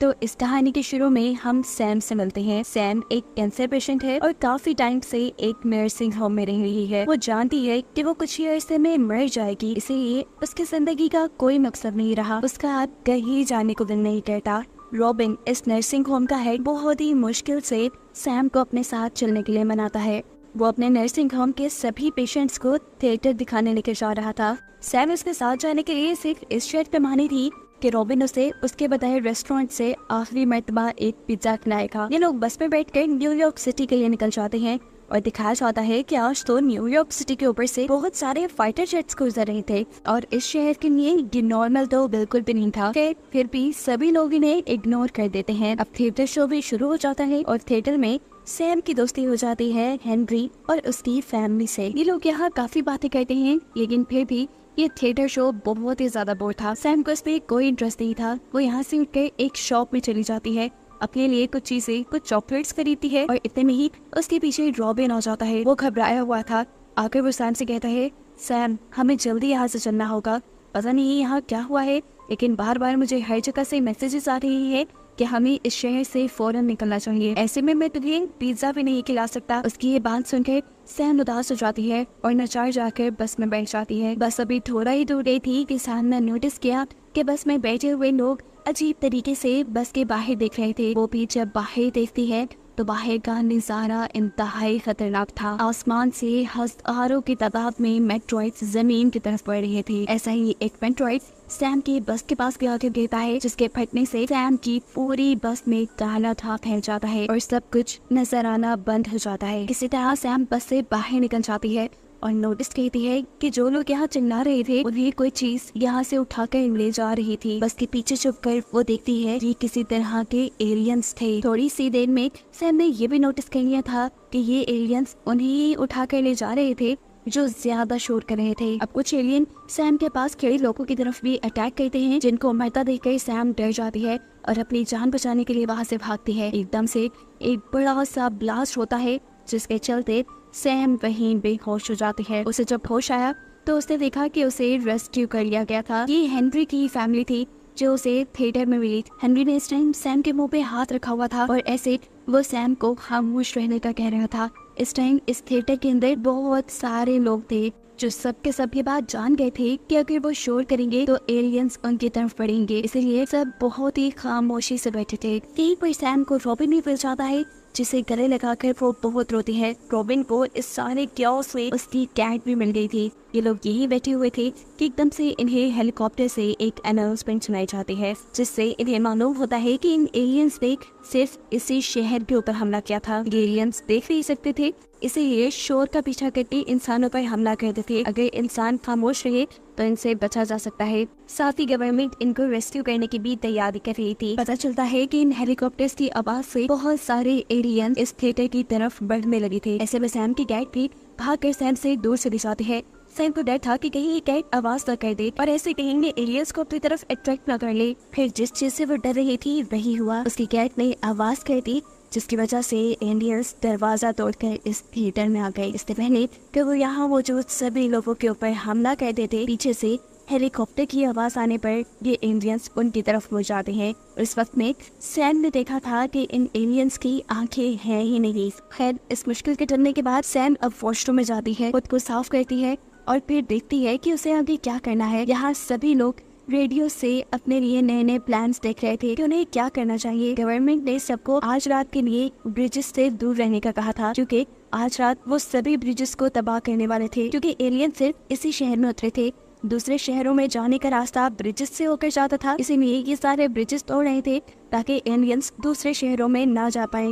तो इस कहानी के शुरू में हम सैम से मिलते हैं। सैम एक कैंसर पेशेंट है और काफी टाइम से एक नर्सिंग होम में रह रही है। वो जानती है कि वो कुछ ही अरसे में मर जाएगी, इसीलिए उसकी जिंदगी का कोई मकसद नहीं रहा। उसका अब कहीं जाने को दिल नहीं करता। रॉबिन, इस नर्सिंग होम का हेड, बहुत ही मुश्किल से सैम को अपने साथ चलने के लिए मनाता है। वो अपने नर्सिंग होम के सभी पेशेंट्स को थिएटर दिखाने लेकर जा रहा था। सैम उसके साथ जाने के लिए सिर्फ इस शर्त पे मानी थी कि रॉबिन उसे उसके बताए रेस्टोरेंट से आखिरी मर्तबा एक पिज्जा खिलाएगा। ये लोग बस में बैठकर न्यूयॉर्क सिटी के लिए निकल जाते हैं और दिखाया जाता है कि आज तो न्यूयॉर्क सिटी के ऊपर से बहुत सारे फाइटर जेट्स गुजर रहे थे और इस शहर के लिए ये नॉर्मल तो बिल्कुल भी नहीं था। फिर भी सभी लोग इन्हें इग्नोर कर देते हैं। अब थिएटर शो भी शुरू हो जाता है और थिएटर में सैम की दोस्ती हो जाती है हेनरी और उसकी फैमिली से। ये लोग यहाँ काफी बातें करते हैं, लेकिन फिर भी ये थिएटर शो बहुत ही ज्यादा बोर था। सैम को इसमें कोई इंटरेस्ट नहीं था। वो यहाँ से उठकर एक शॉप में चली जाती है, अपने लिए कुछ चीजें, कुछ चॉकलेट्स खरीदती है और इतने में ही उसके पीछे रॉबिन आ जाता है। वो घबराया हुआ था। आकर वो सैम से कहता है, सैम हमें जल्दी यहाँ से चलना होगा। पता नहीं यहाँ क्या हुआ है, लेकिन बार बार मुझे हर जगह से मैसेजेस आ रही है कि हमें इस शहर से फौरन निकलना चाहिए। ऐसे में मैं तुम्हें पिज्जा भी नहीं खिला सकता। उसकी ये बात सुनकर सैम उदास हो जाती है और नचार जाकर बस में बैठ जाती है। बस अभी थोड़ा ही दूर गई थी कि सैम ने नोटिस किया कि बस में बैठे हुए लोग अजीब तरीके से बस के बाहर देख रहे थे। वो भी जब बाहर देखती है तो बाहर का नजारा इंतहाई खतरनाक था। आसमान से हजारों की तादाद में मेट्रॉइड्स जमीन की तरफ बढ़ रहे थे। ऐसा ही एक मेट्रॉइड सैम की बस के पास भी आकर गिरता है, जिसके फटने से सैम की पूरी बस में काला धुआं फैल जाता है और सब कुछ नजर आना बंद हो जाता है। किसी तरह सैम बस से बाहर निकल जाती है और नोटिस करती है कि जो लोग यहाँ चिल्ला रहे थे उन्हें कोई चीज यहाँ से उठाकर ले जा रही थी। बस के पीछे छुपकर वो देखती है ये किसी तरह के एलियंस थे। थोड़ी सी देर में सैम ने ये भी नोटिस कर लिया था कि ये एलियंस उन्हें उठाकर ले जा रहे थे जो ज्यादा शोर कर रहे थे। अब कुछ एलियन सैम के पास खड़े लोगों की तरफ भी अटैक करते हैं, जिनको मरता देखकर सैम डर जाती है और अपनी जान बचाने के लिए वहाँ से भागती है। एकदम से एक बड़ा सा ब्लास्ट होता है, जिसके चलते सैम वहीं बेहोश हो जाती है। उसे जब होश आया तो उसने देखा कि उसे रेस्क्यू कर लिया गया था। ये हेनरी की फैमिली थी जो उसे थिएटर में मिली। हेनरी ने इस टाइम सैम के मुंह पे हाथ रखा हुआ था और ऐसे वो सैम को खामोश रहने का कह रहा था। इस टाइम इस थिएटर के अंदर बहुत सारे लोग थे जो सबके सब ये बात जान गए थे कि अगर वो शोर करेंगे तो एलियंस उनकी तरफ बढ़ेंगे, इसलिए सब बहुत ही खामोशी से बैठे थे। यहीं पर सैम को रॉबिन भी मिल जाता है, जिसे गले लगाकर वो बहुत रोती है। रॉबिन को इस सारे क्योस में उसकी कैट भी मिल गई थी। ये लोग यही बैठे हुए थे कि एकदम से इन्हें हेलीकॉप्टर से एक अनाउंसमेंट सुनाई जाती है, जिससे इन्हें मालूम होता है कि इन एलियंस ने सिर्फ इसी शहर के ऊपर हमला किया था। ये एलियंस देख नहीं सकते थे, इसीलिए शोर का पीछा करके इंसानों पर हमला करते थे। अगर इंसान खामोश रहे तो इनसे बचा जा सकता है। साथ ही गवर्नमेंट इनको रेस्क्यू करने की भी तैयारी कर रही थी। पता चलता है कि इन हेलीकॉप्टर्स की आवाज से बहुत सारे एलियन इस थिएटर की तरफ बढ़ने लगे थे। ऐसे में सैम की कैट भी भागकर सैम से दूर चली जाती है। सैम को डर था कि कहीं ये कैट आवाज न कर दे और ऐसे कहीं ये एलियंस को अपनी तरफ अट्रैक्ट न कर ले। फिर जिस चीज से वो डर रही थी वही हुआ। उसकी कैट ने आवाज कर दी, जिसकी वजह से एलियंस दरवाजा तोड़कर इस थिएटर में आ गए। इससे पहले कि वो यहाँ मौजूद सभी लोगों के ऊपर हमला कर देते, पीछे से हेलीकॉप्टर की आवाज आने पर ये एलियंस उनकी तरफ मुड़ जाते हैं। इस वक्त में सैम ने देखा था कि इन एलियंस की आंखें हैं ही नहीं। खैर, इस मुश्किल के टलने के बाद सैम अब वॉशरूम में जाती है, खुद को साफ करती है और फिर देखती है कि उसे आगे क्या करना है। यहाँ सभी लोग रेडियो से अपने लिए नए नए प्लान्स देख रहे थे कि उन्हें क्या करना चाहिए। गवर्नमेंट ने सबको आज रात के लिए ब्रिजेस से दूर रहने का कहा था, क्योंकि आज रात वो सभी ब्रिजेस को तबाह करने वाले थे, क्योंकि एलियन सिर्फ इसी शहर में उतरे थे। दूसरे शहरों में जाने का रास्ता ब्रिजेस से होकर जाता था, इसीलिए ये सारे ब्रिजेस तोड़ रहे थे ताकि एलियंस दूसरे शहरों में ना जा पाए।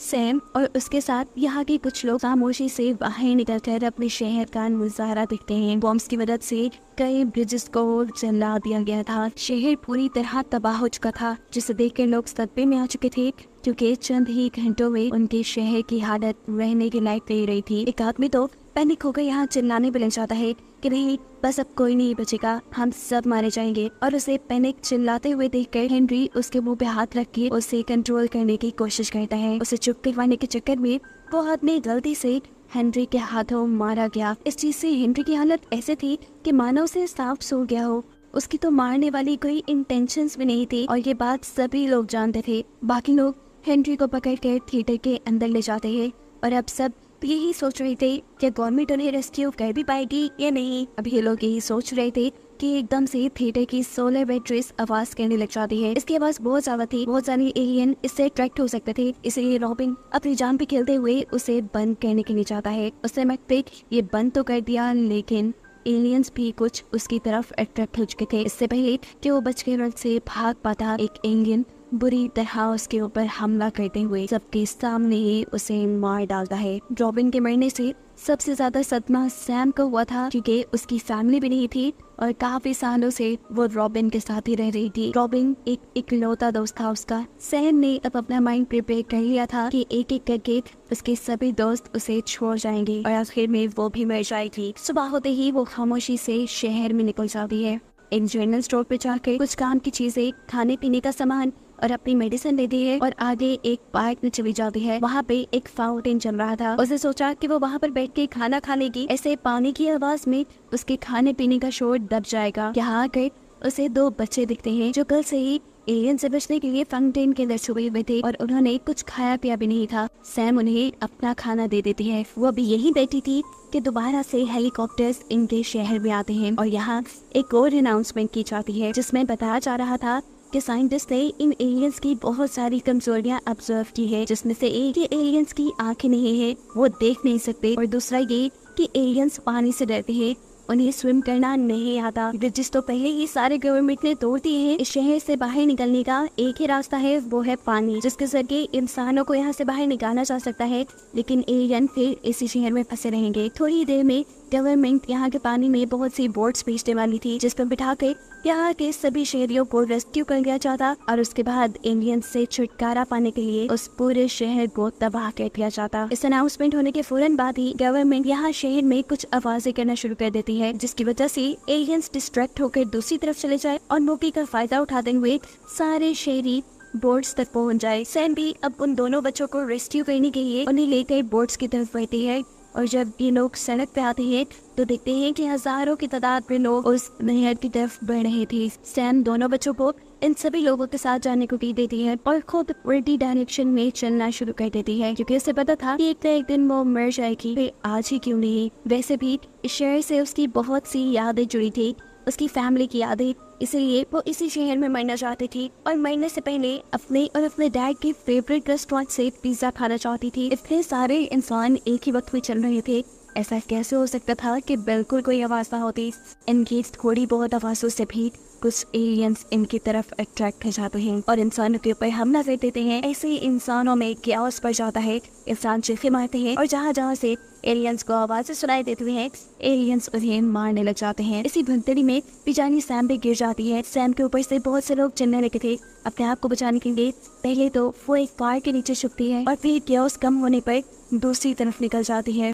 सैम और उसके साथ यहाँ के कुछ लोग खामोशी से बाहर निकलकर अपने शहर का नजारा देखते हैं। बॉम्ब्स की मदद से कई ब्रिजेस को जला दिया गया था। शहर पूरी तरह तबाह हो चुका था, जिसे देखकर लोग सदमे में आ चुके थे, क्योंकि चंद ही घंटों में उनके शहर की हालत रहने के लायक नहीं रही थी। एक आदमी तो पैनिक होकर यहाँ चिल्लाने भी लग जाता है कि नहीं, बस अब कोई नहीं बचेगा, हम सब मारे जाएंगे। और उसे पैनिक चिल्लाते हुए देखकर हेनरी उसके मुंह पे हाथ रख के उसे कंट्रोल करने की कोशिश करता है। उसे चुप करवाने के चक्कर में वो आदमी गलती से हेनरी के हाथों मारा गया। इस चीज से हेनरी की हालत ऐसे थी कि मानो उसे सांप सूंघ गया हो। उसकी तो मारने वाली कोई इंटेंशंस भी नहीं थी और ये बात सभी लोग जानते थे। बाकी लोग हेनरी को पकड़कर थिएटर के अंदर ले जाते हैं और अब सब यही सोच रहे थे कि गवर्नमेंट उन्हें रेस्क्यू कर भी पाएगी या नहीं। अब ये लोग यही सोच रहे थे कि एकदम से थिएटर की सोलर बैटरीज आवाज करने लग जाती है। इसकी आवाज बहुत ज्यादा थी, बहुत सारे एलियन इससे अट्रैक्ट हो सकते थे, इसलिए रॉबिन अपनी जान पे खेलते हुए उसे बंद करने के लिए चाहता है। उसने मैकपिक ये बंद तो कर दिया, लेकिन एलियंस भी कुछ उसकी तरफ अट्रैक्ट हो चुके थे। इससे पहले कि वो बच के रन से भाग पाता, एक एलियन बुरी तरह उसके ऊपर हमला करते हुए सबके सामने ही उसे मार डालता है। रॉबिन के मरने से सबसे ज्यादा सदमा सैम को हुआ था, क्योंकि उसकी फैमिली भी नहीं थी और काफी सालों से वो रॉबिन के साथ ही रह रही थी। रॉबिन एक इकलौता दोस्त था उसका। सैम ने अब अपना माइंड प्रिपेयर कर लिया था कि एक एक करके उसके सभी दोस्त उसे छोड़ जाएंगे और आखिर में वो भी मर जाएगी। सुबह होते ही वो खामोशी से शहर में निकल जाती है। एक जनरल स्टोर पे जाकर कुछ काम की चीजें, खाने पीने का सामान और अपनी मेडिसिन लेती है और आगे एक पार्क में चली जाती है। वहाँ पे एक फाउंटेन चल रहा था। उसने सोचा कि वो वहाँ पर बैठ के खाना खा लेगी। ऐसे पानी की आवाज में उसके खाने पीने का शोर दब जाएगा। यहाँ आकर उसे दो बच्चे दिखते हैं जो कल से ही एलियन से बचने के लिए फाउंटेन के अंदर छुपे हुए थे और उन्होंने कुछ खाया पिया भी नहीं था। सैम उन्हें अपना खाना दे देती है। वो अभी यही बैठी थी कि दोबारा से हेलीकॉप्टर्स इनके शहर में आते हैं और यहाँ एक और अनाउंसमेंट की जाती है जिसमें बताया जा रहा था कि साइंटिस्ट ने इन एलियंस की बहुत सारी कमजोरियां ऑब्जर्व की है, जिसमें से एक ये एलियंस की आंखें नहीं है, वो देख नहीं सकते, और दूसरा ये कि एलियंस पानी से डरते हैं, उन्हें स्विम करना नहीं आता। जिस तो पहले ही सारे गवर्नमेंट ने तोड़ दिए हैं। इस शहर से बाहर निकलने का एक ही रास्ता है, वो है पानी, जिसके जरिए इंसानों को यहाँ से बाहर निकाला जा सकता है, लेकिन एलियन फिर इसी शहर में फंसे रहेंगे। थोड़ी देर में गवर्नमेंट यहाँ के पानी में बहुत सी बोट्स भेजने वाली थी जिस पर बिठाकर यहाँ के सभी शहरियों को रेस्क्यू कर लिया जाता और उसके बाद एलियन से छुटकारा पाने के लिए उस पूरे शहर को तबाह कर दिया जाता। इस अनाउंसमेंट होने के फौरन बाद ही गवर्नमेंट यहाँ शहर में कुछ आवाजें करना शुरू कर देती है, जिसकी वजह से एलियंस डिस्ट्रैक्ट होकर दूसरी तरफ चले जाए और मौके का फायदा उठाते हुए सारे शहरी बोट्स तक पहुँच जाए। सैम भी अब उन दोनों बच्चों को रेस्क्यू करने के लिए उन्हें लेकर बोट्स की तरफ बढ़ती है और जब ये लोग सड़क पे आते हैं तो देखते हैं कि हजारों की तादाद में लोग उस नहर की तरफ बढ़ रहे थे। सैम दोनों बच्चों को इन सभी लोगों के साथ जाने को कह देती है और खुद उल्टी डायरेक्शन में चलना शुरू कर देती है, क्योंकि उसे पता था कि एक न एक दिन वो मर जाएगी, फिर आज ही क्यों नहीं। वैसे भी इस शहर से उसकी बहुत सी यादें जुड़ी थी, उसकी फैमिली की यादें, इसलिए वो इसी शहर में मरना चाहती थी और मरने से पहले अपने और अपने डैड के फेवरेट रेस्टोरेंट से पिज्जा खाना चाहती थी। इतने सारे इंसान एक ही वक्त में चल रहे थे, ऐसा कैसे हो सकता था कि बिल्कुल कोई आवाज ना होती। इनकी थोड़ी बहुत आवाजों से भी कुछ एलियंस इनकी तरफ अट्रैक्ट हो जाते हैं और इंसानों के ऊपर हमला कर देते हैं। ऐसे इंसानों में कैओस पड़ जाता है, इंसान चीखें मारते हैं और जहाँ जहाँ से एलियंस को आवाजें सुनाई देती हैं, एलियंस उन्हें मारने लग जाते हैं। इसी भगदड़ी में बेचारी सैम भी गिर जाती है। सैम के ऊपर से बहुत से लोग चिल्लाने लगे थे अपने आप को बचाने के लिए। पहले तो वो एक कार के नीचे छुपती है और फिर कैओस कम होने पर दूसरी तरफ निकल जाती है।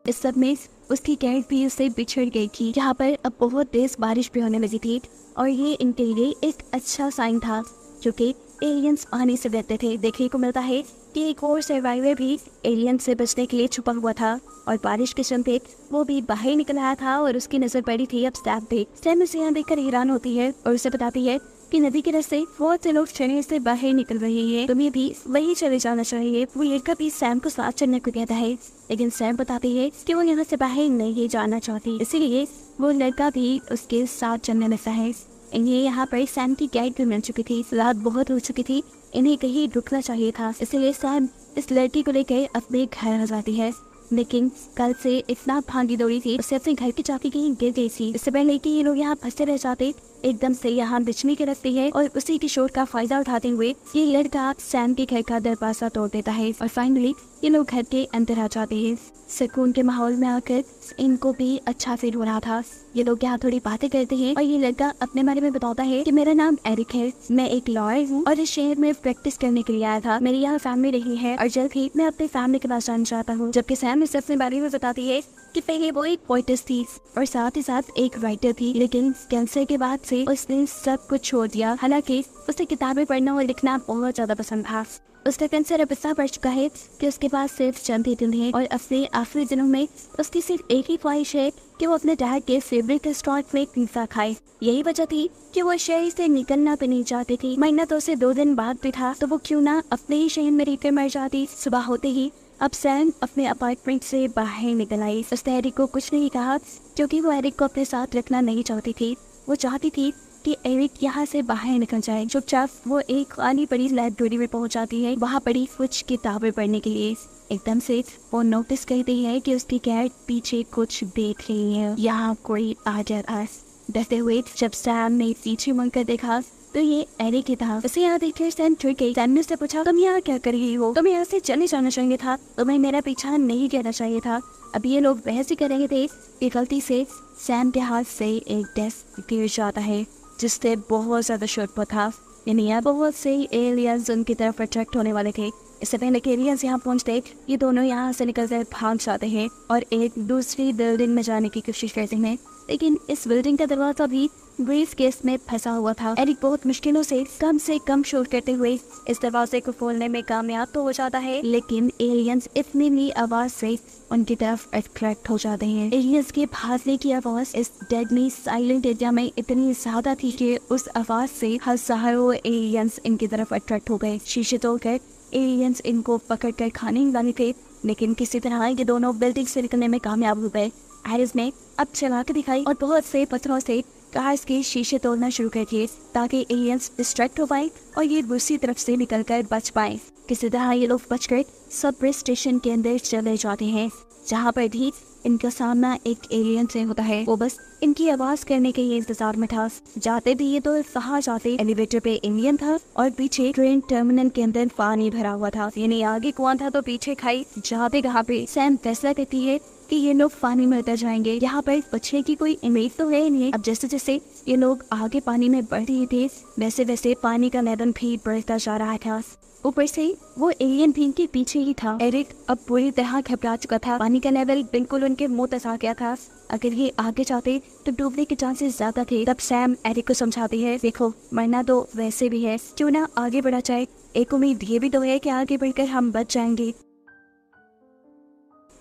इस सब में उसकी कैट भी उससे बिछड़ गई थी, जहाँ पर अब बहुत तेज बारिश भी होने लगी थी और ये इनके लिए एक अच्छा साइन था, क्योंकि एलियंस पानी से डरते थे। देखने को मिलता है कि एक और सर्वाइवर भी एलियन से बचने के लिए छुपा हुआ था और बारिश के चलते वो भी बाहर निकल आया था और उसकी नजर पड़ी थी अब सैम पे। सैम उसे यहाँ देखकर हैरान होती है और उसे बताती है कि नदी के रास्ते बहुत से लोग शहर से बाहर निकल रहे हैं, तुम्हें भी वही चले जाना चाहिए। वो लड़का भी सैम को साथ चलने को कहता है, लेकिन सैम बताती है कि वो यहाँ से बाहर नहीं जाना चाहती, इसीलिए वो लड़का भी उसके साथ चलने लगता है। इन्हें यहाँ पर सैम की गाइड भी मिल चुकी थी, रात बहुत हो चुकी थी, इन्हें कहीं रुकना चाहिए था, इसलिए सैम इस लड़की को लेकर अपने घर आ जाती है। लेकिन कल से इतना भागी दौड़ी थी, उससे अपने घर की चाबी कहीं गिर गई थी। इससे पहले कि ये लोग यहाँ फंसे रह जाते, एकदम से यहाँ बिजली गिरती है और उसी की शोर का फायदा उठाते हुए ये लड़का सैम के घर का दरवाजा तोड़ देता है और फाइनली ये लोग घर के अंदर आ जाते हैं। सुकून के माहौल में आकर इनको भी अच्छा फील हो रहा था। ये लोग यहाँ थोड़ी बातें करते हैं और ये लड़का अपने बारे में बताता है कि मेरा नाम एरिक है, मैं एक लॉयर हूँ और इस शहर में प्रैक्टिस करने के लिए आया था। मेरी यहाँ फैमिली रही है और जल्द ही मैं अपनी फैमिली के पास जाना चाहता हूँ। जबकि सैम इसे अपने बारे में बताती है कि पहले वो एक पोइटस थी और साथ ही साथ एक राइटर थी, लेकिन कैंसर के बाद से उसने सब कुछ छोड़ दिया। हालांकि उसे किताबें पढ़ना और लिखना बहुत ज्यादा पसंद था। उसका कैंसर अब इतना बढ़ चुका है कि उसके पास सिर्फ चंद ही दिन है और अपने आखिरी दिनों में उसकी सिर्फ एक ही ख्वाहिश है कि वो अपने डैड के फेवरेट रेस्टोरेंट में पिज्जा खाए। यही वजह थी कि वो शहर से निकलना भी नहीं चाहती थी। महीना तो उसे 2 दिन बाद भी था, तो वो क्यों ना अपने ही शहर में रहकर मर जाती। सुबह होते ही अब सैम अपने अपार्टमेंट से बाहर निकल आई। उसने एरिक को कुछ नहीं कहा क्योंकि वो एरिक को अपने साथ रखना नहीं चाहती थी। वो चाहती थी कि एरिक यहाँ से बाहर निकल जाए। चुपचाप वो एक खाली पड़ी लाइब्रेरी में पहुँच जाती है, वहाँ पड़ी कुछ किताबें पढ़ने के लिए। एकदम से वो नोटिस करती है कि उसकी कैट पीछे कुछ देख रही है। यहाँ कोई आ जाता। डरते हुए जब सैम ने पीछे मुड़कर देखा तो ये एरिक ही था। उसे यहाँ देखकर सैम चुप गई। सैम ने उससे पूछा, तुम यहाँ क्या कर रही हो? तुम्हें यहाँ से चले जाना चाहिए था, तुम्हें मेरा पीछा नहीं करना चाहिए था। अब ये लोग बहस ही कर रहे थे कि गलती से सैम के हाथ से एक डेस्क गिर जाता है जिससे बहुत ज्यादा शोर था। यानी यहाँ बहुत से एलियंस उनकी तरफ अट्रैक्ट होने वाले थे। इससे पहले कि एलियंस यहाँ पहुँचते ये दोनों यहाँ से निकलकर भाग जाते हैं और एक दूसरी बिल्डिंग में जाने की कोशिश करते हैं, लेकिन इस बिल्डिंग का दरवाजा भी ब्रीफ केस में फंसा हुआ था। एरिक बहुत मुश्किलों से कम शोर करते हुए इस दरवाजे को खोलने में कामयाब तो हो जाता है, लेकिन एलियंस इतनी ही आवाज से उनकी तरफ अट्रैक्ट हो जाते हैं। एलियंस के भागने की आवाज इस डेडली साइलेंट एरिया में इतनी ज्यादा थी कि उस आवाज से हजारों एलियंस इनकी तरफ अट्रैक्ट हो गए। शीशे तोड़कर एलियंस इनको पकड़कर खाने वाले थे, लेकिन किसी तरह ये दोनों बिल्डिंग से निकलने में कामयाब हो गए। हैरिस ने अब चला के दिखाई और बहुत से पत्थरों से कार्स के शीशे तोड़ना शुरू कर दिए ताकि एलियंस डिस्ट्रैक्ट हो पाए और ये दूसरी तरफ से निकलकर बच पाए। किसी तरह ये लोग बचकर सबवे स्टेशन के अंदर चले जाते हैं, जहाँ पर भी इनका सामना एक एलियन से होता है। वो बस इनकी आवाज करने के लिए इंतजार में था। जाते भी ये तो कहाँ जाते एलिवेटर पे एलियन था और पीछे ट्रेन टर्मिनल के अंदर पानी भरा हुआ था। यानी आगे कुआं था तो पीछे खाई। जाते कहाँ पे सैम फैसला करती है कि ये लोग पानी में उतर जाएंगे। यहाँ पर बचने की कोई उम्मीद तो है नहीं। अब जैसे जैसे ये लोग आगे पानी में बढ़ रहे थे वैसे वैसे पानी का लेवल भी बढ़ता जा रहा था। ऊपर से वो एलियन भी इनके पीछे ही था। एरिक अब पूरी तरह घबरा चुका था। पानी का लेवल बिल्कुल उनके मुंह तक आ गया था। अगर ये आगे जाते तो डूबने के चांसेस ज्यादा थे। तब सैम एरिक को समझाती है, देखो मरना तो वैसे भी है, क्यों ना आगे बढ़ा जाए। एक उम्मीद ये भी तो है कि आगे बढ़कर हम बच जाएंगे।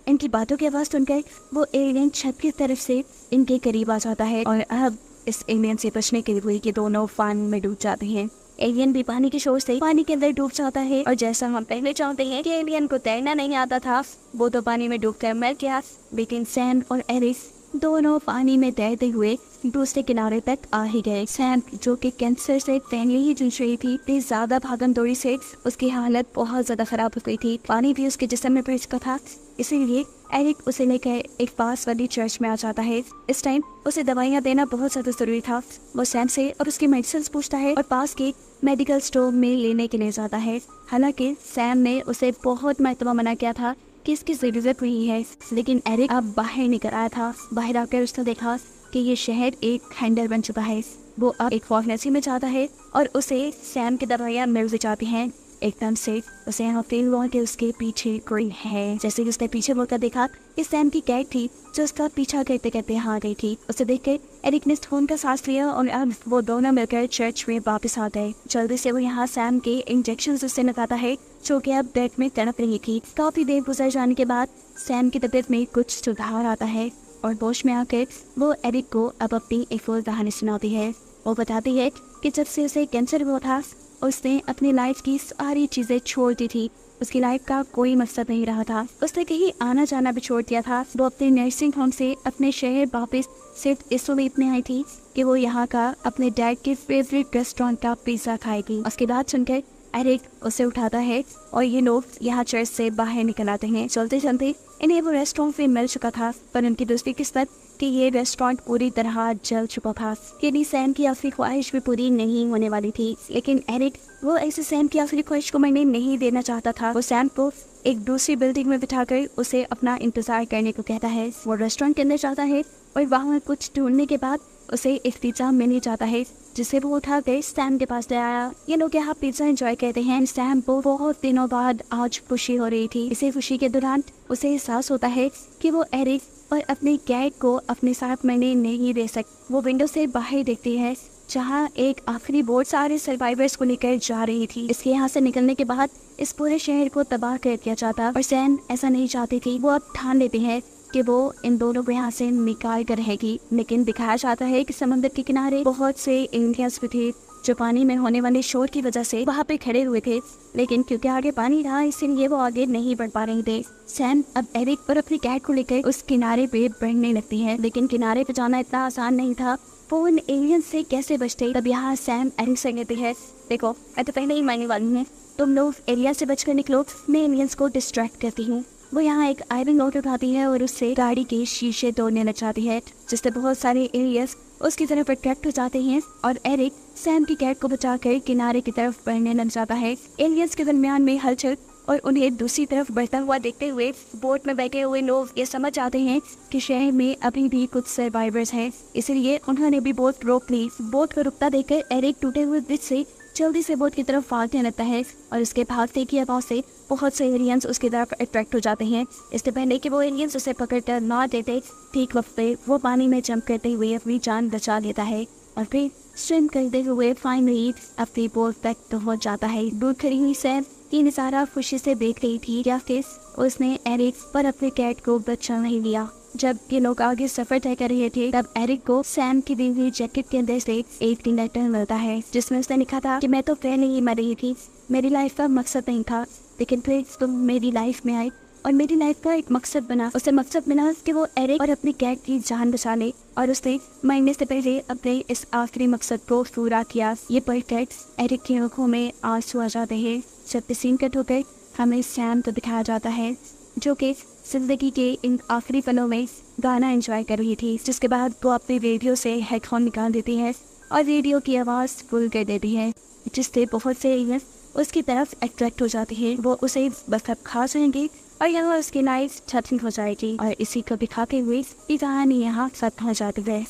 इनकी बातों की आवाज सुनकर वो एलियन छत की तरफ से इनके करीब आ जाता है और अब इस एलियन से बचने के लिए ये दोनों पानी में डूब जाते हैं। एलियन भी पानी के शोर से पानी के अंदर डूब जाता है और जैसा हम पहले जानते हैं कि एलियन को तैरना नहीं आता था, वो तो पानी में डूबकर मर गया। लेकिन सैम और एरिक दोनों पानी में तैरते हुए दूसरे किनारे तक आ ही गए। सैम जो कि कैंसर से पहले ही जूझ रही थी, इतनी ज्यादा भागम दौड़ी से उसकी हालत बहुत ज्यादा खराब हो गई थी। पानी भी उसके जिस्म में भर चुका था, इसीलिए एरिक उसे लेकर एक पास वाली चर्च में आ जाता है। इस टाइम उसे दवाइयाँ देना बहुत ज्यादा जरूरी था। वो सैम से और उसकी मेडिसिन पूछता है और पास के मेडिकल स्टोर में लेने के लिए जाता है। हालांकि सैम ने उसे बहुत मरतबा मना किया था कि इसकी जरूरत नहीं है, लेकिन एरिक अब बाहर निकल आया था। बाहर आकर उसने देखा कि ये शहर एक खंडर बन चुका है। वो अब एक फार्मेसी में जाता है और उसे सैम की दवाइयाँ मिल जाती हैं। एकदम से उसे यहाँ फील हुआ कि उसके पीछे कोई है। जैसे कि उसने पीछे मुड़कर देखा कि सैम की कैट थी जो उसका पीछा करते करते यहाँ गई थी। उसे देख के एरिक ने खून का सांस लिया और अब वो दोनों मिलकर चर्च में वापस आ गए। जल्दी से वो यहाँ सैम के इंजेक्शन उससे लगाता है जो कि अब बेड में तड़प रही थी। काफी देर गुजर जाने के बाद सैम की तबीयत में कुछ सुधार आता है और होश में आकर वो एरिक को अब अपनी एक और कहानी सुनाती है। वो बताती है कि जब से उसे कैंसर हुआ था उसने अपनी लाइफ की सारी चीजें छोड़ दी थी। उसकी लाइफ का कोई मकसद नहीं रहा था। उसने कहीं आना जाना भी छोड़ दिया था। वो अपने नर्सिंग होम से अपने शहर वापस सिर्फ इस उम्मीद में आई थी कि वो यहाँ का अपने डैड के फेवरेट रेस्टोरेंट का पिज्जा खाएगी। उसकी बात सुनकर एरिक उसे उठाता है और ये लोग यहाँ चर्च से बाहर निकल आते हैं। चलते चलते इन्हें वो रेस्टोरेंट भी मिल चुका था, पर उनकी दूसरी किस्मत कि ये रेस्टोरेंट पूरी तरह जल चुका था। यानी सैम की आखिरी ख्वाहिश भी पूरी नहीं होने वाली थी। लेकिन एरिक वो ऐसे सैम की आखिरी ख्वाहिश को मरने नहीं देना चाहता था। वो सैम को एक दूसरी बिल्डिंग में बिठाकर उसे अपना इंतजार करने को कहता है। वो रेस्टोरेंट के अंदर जाता है और वहाँ कुछ ढूंढने के बाद उसे एक पिज्जा मिल जाता है जिसे वो उठा कर सैम के पास ले आया। ये लोग यहाँ पिज्जा एंजॉय करते हैं। सैम को बहुत दिनों बाद आज खुशी हो रही थी। इसी खुशी के दौरान उसे एहसास होता है कि वो एरिक और अपने कैट को अपने साथ मैंने नहीं दे सकती। वो विंडो से बाहर देखती है जहाँ एक आखिरी बोट सारे सर्वाइवर्स को लेकर जा रही थी। इसके यहाँ से निकलने के बाद इस पूरे शहर को तबाह कर दिया जाता और सैम ऐसा नहीं चाहती थी। वो अब ठान लेते हैं कि वो इन दोनों को यहाँ से निकाल कर रहेगी। लेकिन दिखाया जाता है कि समुद्र के किनारे बहुत से इंडियंस भी थे जो पानी में होने वाले शोर की वजह से वहाँ पे खड़े हुए थे, लेकिन क्योंकि आगे पानी था इसलिए वो आगे नहीं बढ़ पा रहे थे। सैम अब एरिक और अपनी कैट को लेकर उस किनारे पे बढ़ने लगती है, लेकिन किनारे पे जाना इतना आसान नहीं था। वो उन एलियंस से कैसे बचते? तब यहाँ सैम एरिक से कहती है, देखो मैं तो पहले ही मानने वाली हूँ, तुम लोग एरिया से बचकर निकलो, मैं एलियंस को डिस्ट्रैक्ट करती हूँ। वो यहाँ एक आयरन नोट उठाती है और उससे गाड़ी के शीशे तोड़ने लग जाती है, जिससे बहुत सारे एलियंस उसकी तरफ अट्रैक्ट हो जाते हैं और एरिक सैम की कैट को बचाकर किनारे की तरफ बढ़ने लग जाता है। एलियंस के दरमियान में हलचल और उन्हें दूसरी तरफ बढ़ता हुआ देखते हुए बोट में बैठे हुए लोग ये समझ जाते हैं कि शहर में अभी भी कुछ सर्वाइवर्स हैं, इसलिए उन्होंने भी बोट रोक ली। बोट को रुकता देखकर एरिक टूटे हुए ब्रिज से जल्दी से बोट की तरफ भागने लगता है और उसके भागने की आवाज से बहुत से एलियंस उसकी तरफ अट्रैक्ट हो जाते हैं। इससे पहले कि वो एलियंस उसे पकड़कर मार देते, ठीक वक्त पे वो पानी में जंप करते हुए अपनी जान बचा लेता है और फिर स्विम करते हुए फाइनली अपनी बोट तक पहुंच जाता है। दूर खड़ी हुई सैम ये नज़ारा खुशी से देख रही थी या फिर उसने एरिक पर अपने कैट को बचा नहीं लिया। जब ये लोग आगे सफर तय कर रहे थे तब एरिक को सैम की दी हुई जैकेट के अंदर से एक लेटर मिलता है, जिसमें उसने लिखा था कि मैं तो पहले ही मर रही थी, मेरी लाइफ का मकसद नहीं था, लेकिन फिर तुम मेरी लाइफ में आए और मेरी लाइफ का एक मकसद बना। उसे मकसद बना कि वो एरिक और अपनी कैट की जान बचा ले और उसने मरने से पहले अपने इस आखिरी मकसद को पूरा किया। ये पढ़कर एरिक की आंखों में आंसू आ जाते हैं। जब सीन कट होकर हमें सैम को दिखाया जाता है जो कि जिंदगी के इन आखिरी पलों में गाना एंजॉय कर रही थी, जिसके बाद वो अपने रेडियो से हेडफोन निकाल देती है और रेडियो की आवाज़ फुल कर देती है, जिससे बहुत से एलियंस उसकी तरफ अट्रैक्ट हो जाते हैं। वो उसे बस अब खा जाएंगे और यहाँ उसकी लाइफ खत्म हो जाएगी और इसी को दिखाते हुए ये कहानी यहाँ खत्म हो जाती है।